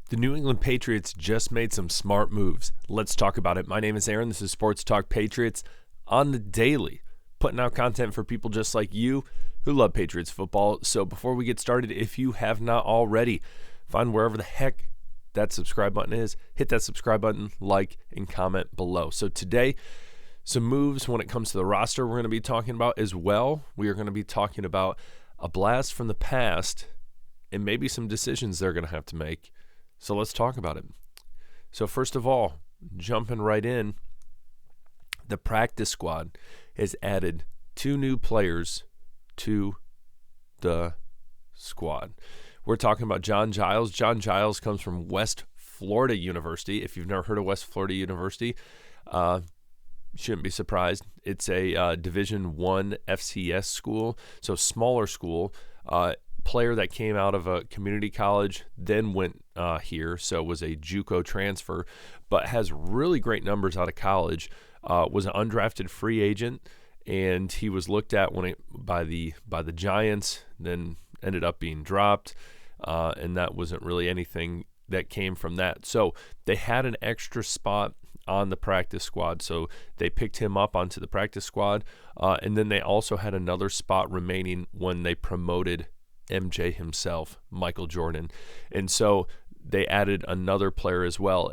The New England Patriots just made some smart moves. Let's talk about it. My name is Aaron. This is Sports Talk Patriots on the daily, putting out content for people just like you who love Patriots football. So before we get started, if you have not already, find wherever the heck that subscribe button is, hit that subscribe button, like, and comment below. So today, some moves when it comes to the roster we're going to be talking about as well. We are going to be talking about a blast from the past and maybe some decisions they're going to have to make. So let's talk about it. So first of all, jumping right in, the practice squad has added 2 new players to the squad. We're talking about John Giles. John Giles comes from West Florida University. If you've never heard of West Florida University, shouldn't be surprised. It's a Division I FCS school, so smaller school. Player that came out of a community college, then went here, so was a JUCO transfer, but has really great numbers out of college. Was an undrafted free agent, and he was looked at by the Giants, then ended up being dropped, and that wasn't really anything that came from that. So they had an extra spot on the practice squad, so they picked him up onto the practice squad, and then they also had another spot remaining when they promoted MJ himself, Michael Jordan. And so they added another player as well,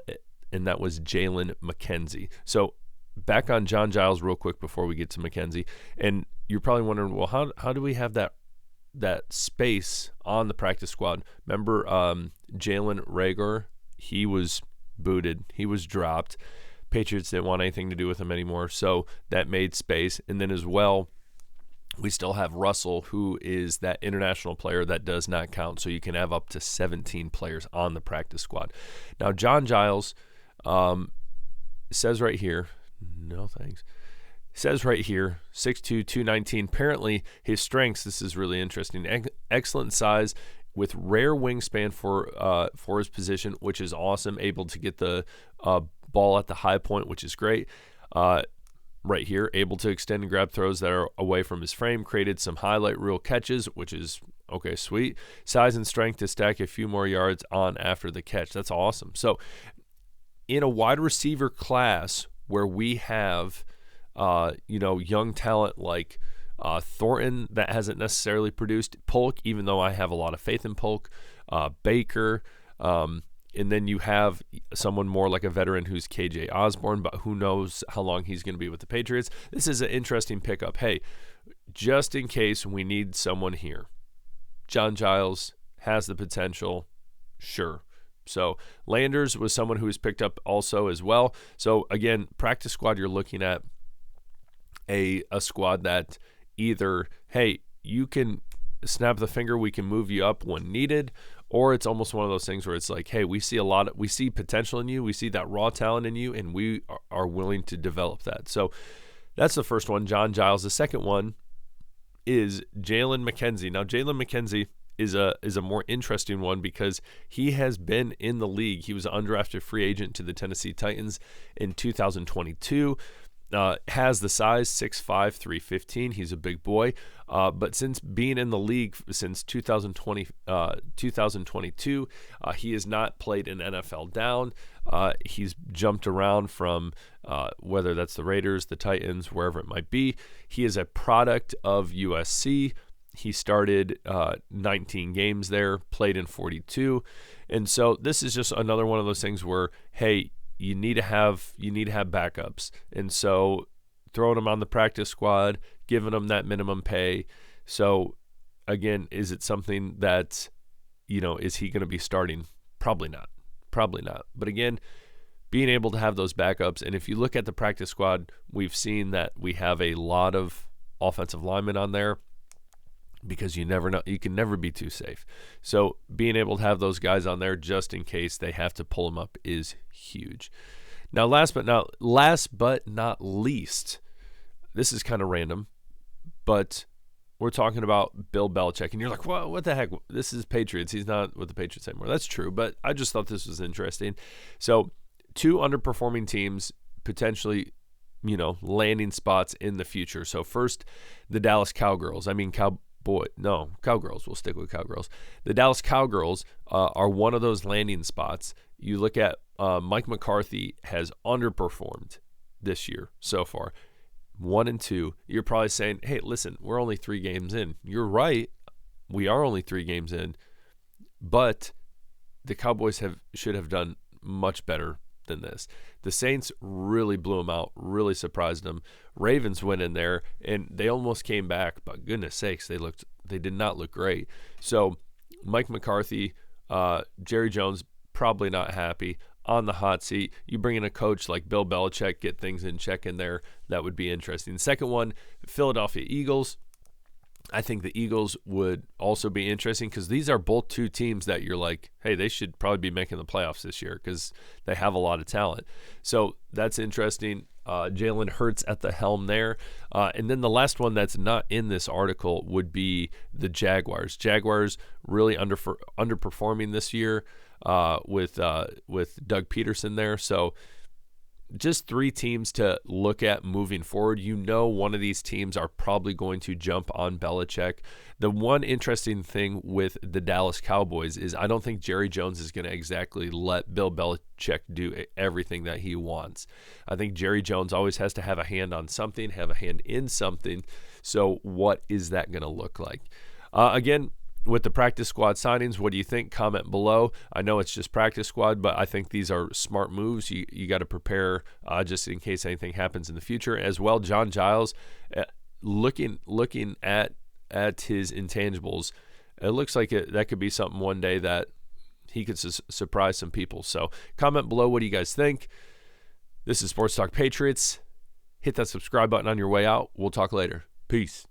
and that was Jaylen McKenzie. So back on John Giles real quick before we get to McKenzie. And you're probably wondering, well, how do we have that space on the practice squad? Remember Jalen Reagor? He was booted. He was dropped. Patriots didn't want anything to do with him anymore, so that made space. And then as well, we still have Russell, who is that international player that does not count. So you can have up to 17 players on the practice squad. Now, John Giles says right here, no thanks, says right here, 6'2", 219. Apparently, his strengths, this is really interesting, excellent size with rare wingspan for his position, which is awesome, able to get the ball at the high point, which is great. Right here, able to extend and grab throws that are away from his frame, created some highlight reel catches, which is, okay, sweet. Size and strength to stack a few more yards on after the catch. That's awesome. So in a wide receiver class where we have, young talent like Thornton that hasn't necessarily produced, Polk, even though I have a lot of faith in Polk, Baker, and then you have someone more like a veteran who's KJ Osborne, but who knows how long he's going to be with the Patriots. This is an interesting pickup. Hey, just in case we need someone here, John Giles has the potential, sure. So Landers was someone who was picked up also as well. So again, practice squad, you're looking at a squad that either, hey, you can snap the finger, we can move you up when needed, or it's almost one of those things where it's like, hey, we see potential in you, we see that raw talent in you, and we are willing to develop that. So that's the first one, John Giles. The second one is Jaylen McKenzie. Now, Jaylen McKenzie is a more interesting one because he has been in the league. He was an undrafted free agent to the Tennessee Titans in 2022. Has the size, 6'5", 315. He's a big boy. But since being in the league since 2022, he has not played an NFL down. He's jumped around from whether that's the Raiders, the Titans, wherever it might be. He is a product of USC. He started 19 games there, played in 42. And so this is just another one of those things where, hey, you need to have backups, and so throwing them on the practice squad, giving them that minimum pay. So again, is it something that, is he going to be starting? Probably not. But again, being able to have those backups, and if you look at the practice squad, we've seen that we have a lot of offensive linemen on there, because you never know, you can never be too safe. So being able to have those guys on there just in case they have to pull them up is huge. Now, last but not least, this is kind of random, but we're talking about Bill Belichick, and you're like, well, what the heck? This is Patriots. He's not with the Patriots anymore. That's true, but I just thought this was interesting. So 2 underperforming teams potentially, landing spots in the future. So first, the Dallas Cowgirls. Cowgirls. We'll stick with Cowgirls. The Dallas Cowgirls are one of those landing spots. You look at Mike McCarthy has underperformed this year so far. 1-2. You're probably saying, hey, listen, we're only 3 games in. You're right. We are only 3 games in. But the Cowboys should have done much better than this. The Saints really blew them out, really surprised them. Ravens went in there, and they almost came back, but goodness sakes, they did not look great. So Mike McCarthy, Jerry Jones, probably not happy. On the hot seat, you bring in a coach like Bill Belichick, get things in check in there. That would be interesting. Second one, Philadelphia Eagles. I think the Eagles would also be interesting because these are both 2 teams that you're like, hey, they should probably be making the playoffs this year because they have a lot of talent. So that's interesting. Jalen Hurts at the helm there. And then the last one that's not in this article would be the Jaguars. Jaguars really underperforming this year with Doug Peterson there. So just 3 teams to look at moving forward. One of these teams are probably going to jump on Belichick. The one interesting thing with the Dallas Cowboys is I don't think Jerry Jones is going to exactly let Bill Belichick do everything that he wants. I think Jerry Jones always has to have a hand on something, have a hand in something. So what is that going to look like? Again, with the practice squad signings, what do you think? Comment below. I know it's just practice squad, but I think these are smart moves. You got to prepare just in case anything happens in the future. As well, John Giles, looking at his intangibles, it looks like that could be something one day that he could surprise some people. So comment below. What do you guys think? This is Sports Talk Patriots. Hit that subscribe button on your way out. We'll talk later. Peace.